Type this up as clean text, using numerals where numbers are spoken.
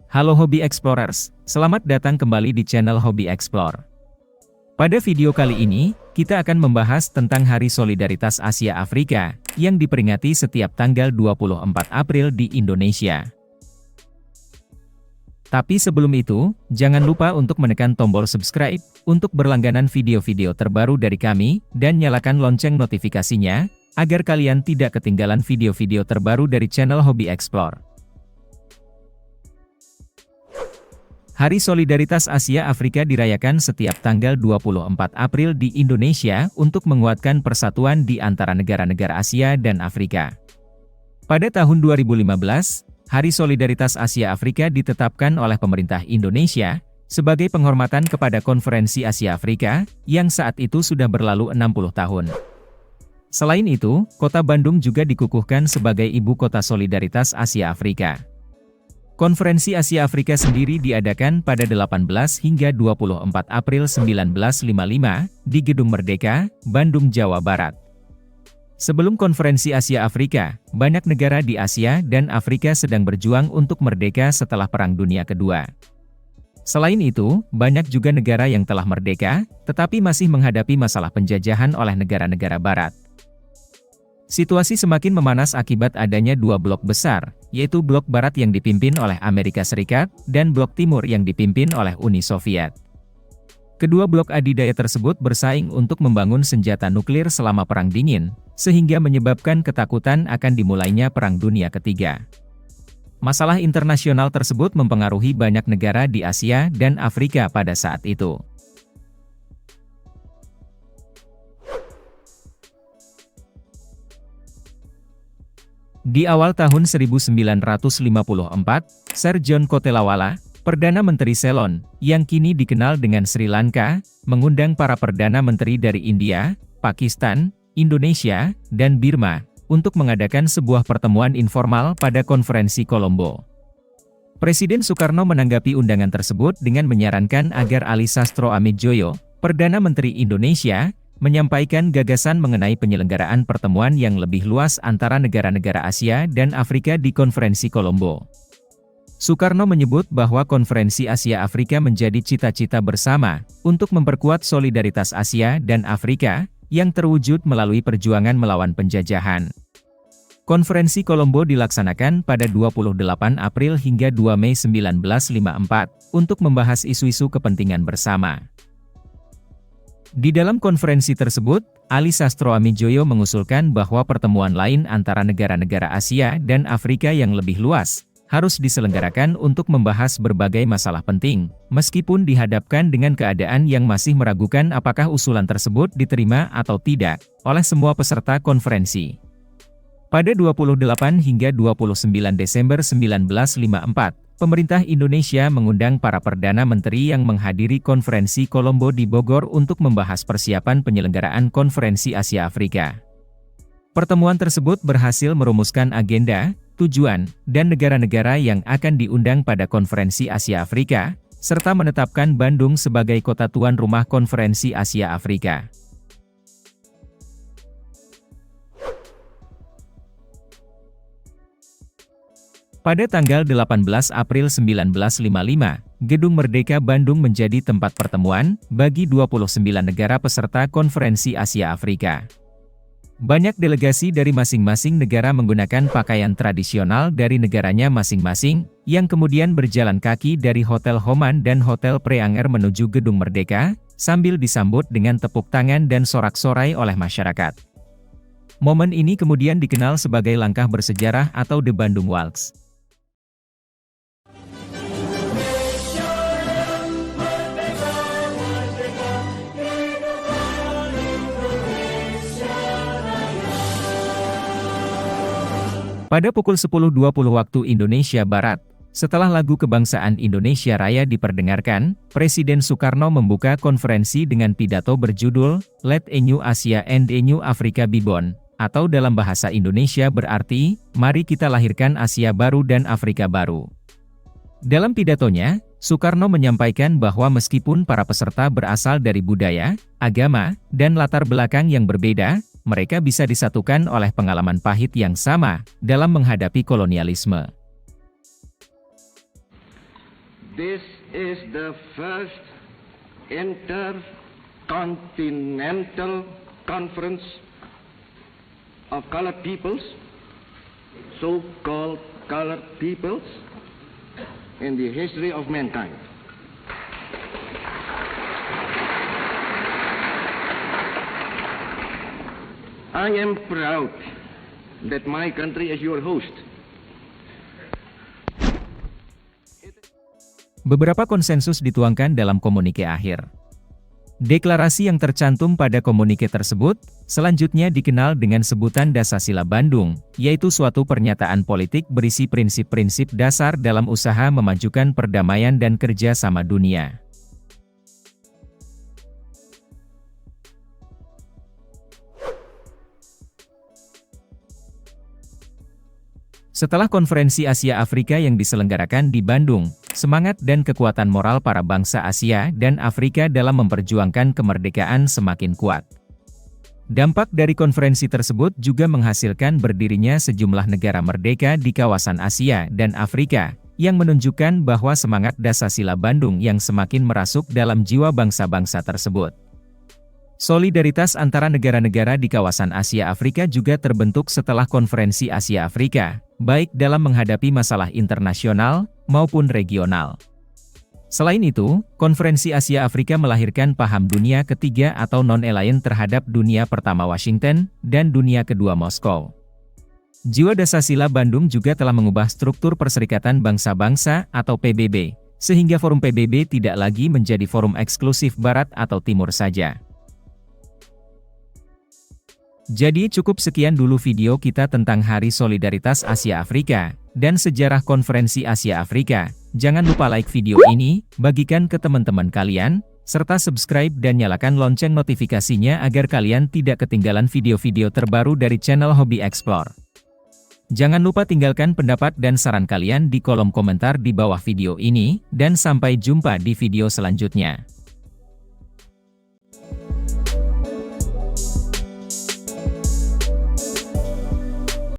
Halo Hobby Explorers, selamat datang kembali di channel Hobby Explore. Pada video kali ini, kita akan membahas tentang Hari Solidaritas Asia Afrika, yang diperingati setiap tanggal 24 April di Indonesia. Tapi sebelum itu, jangan lupa untuk menekan tombol subscribe, untuk berlangganan video-video terbaru dari kami, dan nyalakan lonceng notifikasinya, agar kalian tidak ketinggalan video-video terbaru dari channel Hobby Explore. Hari Solidaritas Asia Afrika dirayakan setiap tanggal 24 April di Indonesia untuk menguatkan persatuan di antara negara-negara Asia dan Afrika. Pada tahun 2015, Hari Solidaritas Asia Afrika ditetapkan oleh pemerintah Indonesia sebagai penghormatan kepada Konferensi Asia Afrika yang saat itu sudah berlalu 60 tahun. Selain itu, Kota Bandung juga dikukuhkan sebagai Ibu Kota Solidaritas Asia Afrika. Konferensi Asia Afrika sendiri diadakan pada 18 hingga 24 April 1955 di Gedung Merdeka, Bandung, Jawa Barat. Sebelum Konferensi Asia Afrika, banyak negara di Asia dan Afrika sedang berjuang untuk merdeka setelah Perang Dunia Kedua. Selain itu, banyak juga negara yang telah merdeka, tetapi masih menghadapi masalah penjajahan oleh negara-negara Barat. Situasi semakin memanas akibat adanya dua blok besar, yaitu blok Barat yang dipimpin oleh Amerika Serikat, dan blok Timur yang dipimpin oleh Uni Soviet. Kedua blok adidaya tersebut bersaing untuk membangun senjata nuklir selama Perang Dingin, sehingga menyebabkan ketakutan akan dimulainya Perang Dunia Ketiga. Masalah internasional tersebut mempengaruhi banyak negara di Asia dan Afrika pada saat itu. Di awal tahun 1954, Sir John Kotelawala, Perdana Menteri Ceylon, yang kini dikenal dengan Sri Lanka, mengundang para Perdana Menteri dari India, Pakistan, Indonesia, dan Burma, untuk mengadakan sebuah pertemuan informal pada Konferensi Kolombo. Presiden Soekarno menanggapi undangan tersebut dengan menyarankan agar Ali Sastro-Amidjojo, Perdana Menteri Indonesia, menyampaikan gagasan mengenai penyelenggaraan pertemuan yang lebih luas antara negara-negara Asia dan Afrika di Konferensi Kolombo. Soekarno menyebut bahwa Konferensi Asia Afrika menjadi cita-cita bersama untuk memperkuat solidaritas Asia dan Afrika yang terwujud melalui perjuangan melawan penjajahan. Konferensi Kolombo dilaksanakan pada 28 April hingga 2 Mei 1954 untuk membahas isu-isu kepentingan bersama. Di dalam konferensi tersebut, Ali Sastro-Amidjojo mengusulkan bahwa pertemuan lain antara negara-negara Asia dan Afrika yang lebih luas, harus diselenggarakan untuk membahas berbagai masalah penting, meskipun dihadapkan dengan keadaan yang masih meragukan apakah usulan tersebut diterima atau tidak, oleh semua peserta konferensi. Pada 28 hingga 29 Desember 1954, pemerintah Indonesia mengundang para Perdana Menteri yang menghadiri Konferensi Kolombo di Bogor untuk membahas persiapan penyelenggaraan Konferensi Asia Afrika. Pertemuan tersebut berhasil merumuskan agenda, tujuan, dan negara-negara yang akan diundang pada Konferensi Asia Afrika, serta menetapkan Bandung sebagai kota tuan rumah Konferensi Asia Afrika. Pada tanggal 18 April 1955, Gedung Merdeka Bandung menjadi tempat pertemuan bagi 29 negara peserta Konferensi Asia Afrika. Banyak delegasi dari masing-masing negara menggunakan pakaian tradisional dari negaranya masing-masing, yang kemudian berjalan kaki dari Hotel Homan dan Hotel Preanger menuju Gedung Merdeka, sambil disambut dengan tepuk tangan dan sorak-sorai oleh masyarakat. Momen ini kemudian dikenal sebagai langkah bersejarah atau The Bandung Waltz. Pada pukul 10.20 waktu Indonesia Barat, setelah lagu Kebangsaan Indonesia Raya diperdengarkan, Presiden Soekarno membuka konferensi dengan pidato berjudul, Let a New Asia and a New Africa be born, atau dalam bahasa Indonesia berarti, mari kita lahirkan Asia baru dan Afrika baru. Dalam pidatonya, Soekarno menyampaikan bahwa meskipun para peserta berasal dari budaya, agama, dan latar belakang yang berbeda, mereka bisa disatukan oleh pengalaman pahit yang sama dalam menghadapi kolonialisme. This is the first intercontinental conference of colored peoples, so-called colored peoples, in the history of mankind. I am proud that my country is your host. Beberapa konsensus dituangkan dalam komunike akhir. Deklarasi yang tercantum pada komunike tersebut, selanjutnya dikenal dengan sebutan Dasasila Bandung, yaitu suatu pernyataan politik berisi prinsip-prinsip dasar dalam usaha memajukan perdamaian dan kerja sama dunia. Setelah konferensi Asia Afrika yang diselenggarakan di Bandung, semangat dan kekuatan moral para bangsa Asia dan Afrika dalam memperjuangkan kemerdekaan semakin kuat. Dampak dari konferensi tersebut juga menghasilkan berdirinya sejumlah negara merdeka di kawasan Asia dan Afrika, yang menunjukkan bahwa semangat Dasasila Bandung yang semakin merasuk dalam jiwa bangsa-bangsa tersebut. Solidaritas antara negara-negara di kawasan Asia Afrika juga terbentuk setelah konferensi Asia Afrika, baik dalam menghadapi masalah internasional maupun regional. Selain itu, konferensi Asia Afrika melahirkan paham dunia ketiga atau non-aligned terhadap dunia pertama Washington dan dunia kedua Moskow. Jiwa Dasasila Bandung juga telah mengubah struktur Perserikatan Bangsa-Bangsa atau PBB, sehingga forum PBB tidak lagi menjadi forum eksklusif Barat atau Timur saja. Jadi cukup sekian dulu video kita tentang Hari Solidaritas Asia Afrika, dan sejarah konferensi Asia Afrika. Jangan lupa like video ini, bagikan ke teman-teman kalian, serta subscribe dan nyalakan lonceng notifikasinya agar kalian tidak ketinggalan video-video terbaru dari channel Hobi Explore. Jangan lupa tinggalkan pendapat dan saran kalian di kolom komentar di bawah video ini, dan sampai jumpa di video selanjutnya.